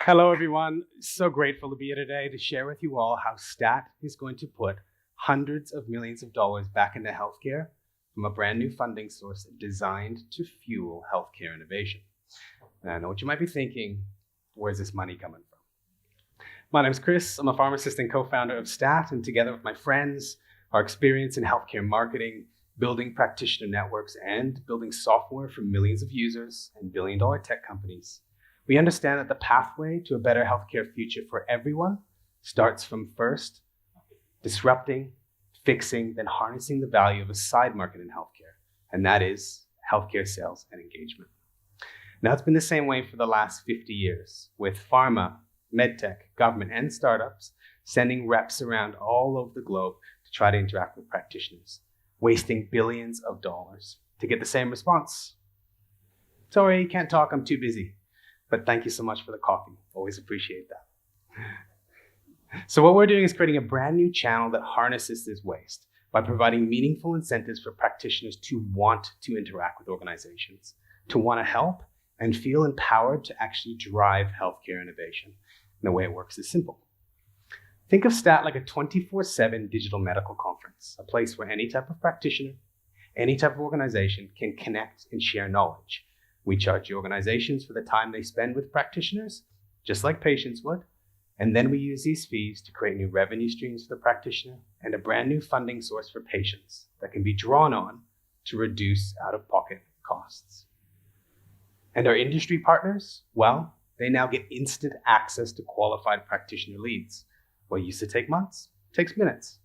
Hello, everyone. So grateful to be here today to share with you all how STAT is going to put hundreds of millions of dollars back into healthcare from a brand new funding source designed to fuel healthcare innovation. And I know what you might be thinking, where's this money coming from? My name is Chris. I'm a pharmacist and co-founder of STAT, and together with my friends, our experience in healthcare marketing, building practitioner networks, and building software for millions of users and billion-dollar tech companies, we understand that the pathway to a better healthcare future for everyone starts from first disrupting, fixing, then harnessing the value of a side market in healthcare, and that is healthcare sales and engagement. Now, it's been the same way for the last 50 years, with pharma, medtech, government, and startups sending reps around all over the globe to try to interact with practitioners, wasting billions of dollars to get the same response. Sorry, can't talk, I'm too busy. But thank you so much for the coffee. Always appreciate that. So what we're doing is creating a brand new channel that harnesses this waste by providing meaningful incentives for practitioners to want to interact with organizations, to want to help, and feel empowered to actually drive healthcare innovation. And the way it works is simple. Think of STAT like a 24/7 digital medical conference, a place where any type of practitioner, any type of organization can connect and share knowledge. We charge the organizations for the time they spend with practitioners, just like patients would. And then we use these fees to create new revenue streams for the practitioner and a brand new funding source for patients that can be drawn on to reduce out-of-pocket costs. And our industry partners, well, they now get instant access to qualified practitioner leads. What used to take months takes minutes.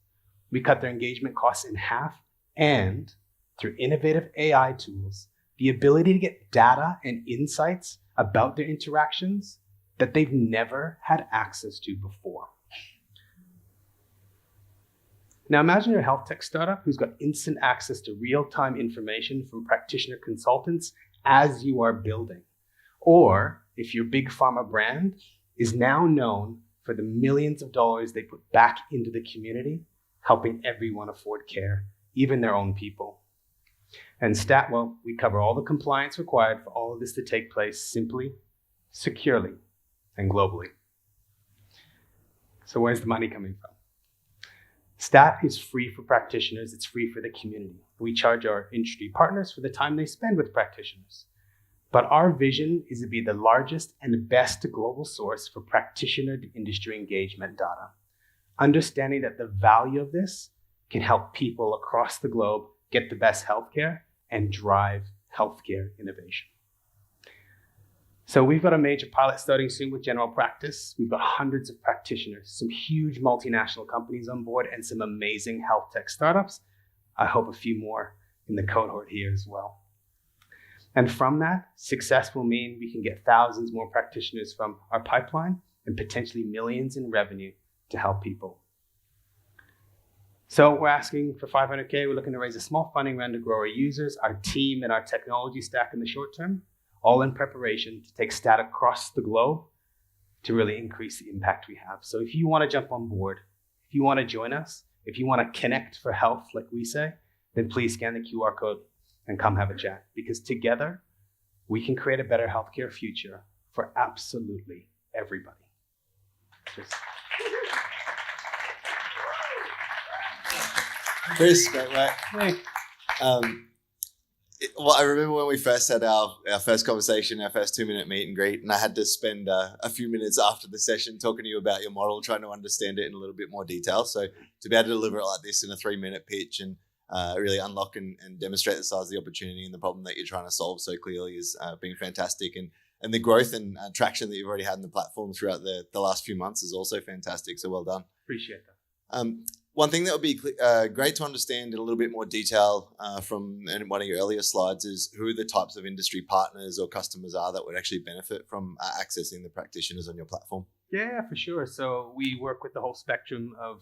We cut their engagement costs in half, and through innovative AI tools, the ability to get data and insights about their interactions that they've never had access to before. Now imagine you're a health tech startup who's got instant access to real-time information from practitioner consultants as you are building. Or if your big pharma brand is now known for the millions of dollars they put back into the community, helping everyone afford care, even their own people. And STAT, well, we cover all the compliance required for all of this to take place simply, securely, and globally. So where's the money coming from? STAT is free for practitioners. It's free for the community. We charge our industry partners for the time they spend with practitioners. But our vision is to be the largest and best global source for practitioner to industry engagement data, understanding that the value of this can help people across the globe get the best healthcare and drive healthcare innovation. So we've got a major pilot starting soon with general practice. We've got hundreds of practitioners, some huge multinational companies on board, and some amazing health tech startups. I hope a few more in the cohort here as well. And from that, success will mean we can get thousands more practitioners from our pipeline and potentially millions in revenue to help people. So we're asking for 500K. We're looking to raise a small funding round to grow our users, our team, and our technology stack in the short term, all in preparation to take STAT across the globe to really increase the impact we have. So if you want to jump on board, if you want to join us, if you want to connect for health, like we say, then please scan the QR code and come have a chat, because together we can create a better healthcare future for absolutely everybody. Cheers. Chris, great work. Hey. Well, I remember when we first had our first conversation, our first 2-minute meet and greet, and I had to spend a few minutes after the session talking to you about your model, trying to understand it in a little bit more detail. So to be able to deliver it like this in a 3-minute pitch and really unlock and demonstrate the size of the opportunity and the problem that you're trying to solve so clearly is been fantastic. And the growth and traction that you've already had in the platform throughout the last few months is also fantastic. So well done. Appreciate that. One thing that would be great to understand in a little bit more detail from one of your earlier slides is who the types of industry partners or customers are that would actually benefit from accessing the practitioners on your platform. Yeah, for sure. So we work with the whole spectrum of,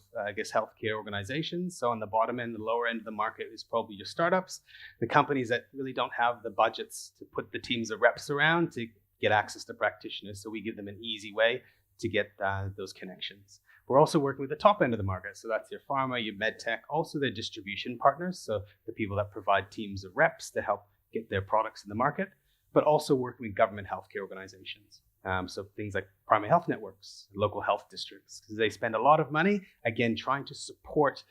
healthcare organizations. So on the bottom end, the lower end of the market is probably your startups, the companies that really don't have the budgets to put the teams of reps around to get access to practitioners. So we give them an easy way to get those connections. We're also working with the top end of the market. So that's your pharma, your med tech, also their distribution partners. So the people that provide teams of reps to help get their products in the market, but also working with government healthcare organizations. So things like primary health networks, local health districts, because they spend a lot of money, again, trying to support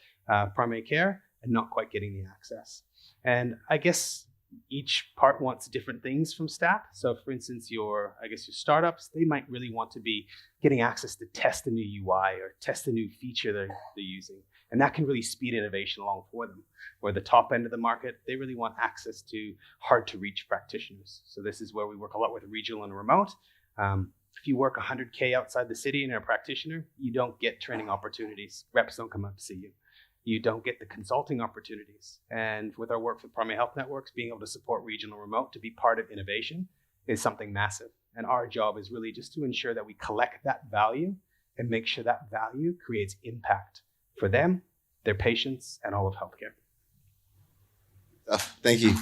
primary care and not quite getting the access. And I guess each part wants different things from STAT. So for instance, your startups, they might really want to be getting access to test a new UI or test a new feature they're using. And that can really speed innovation along for them. Where the top end of the market, they really want access to hard to reach practitioners. So this is where we work a lot with regional and remote. If you work 100K outside the city and you're a practitioner, you don't get training opportunities. Reps don't come up to see you. You don't get the consulting opportunities. And with our work with primary health networks, being able to support regional remote to be part of innovation is something massive. And our job is really just to ensure that we collect that value and make sure that value creates impact for them, their patients, and all of healthcare. Thank you.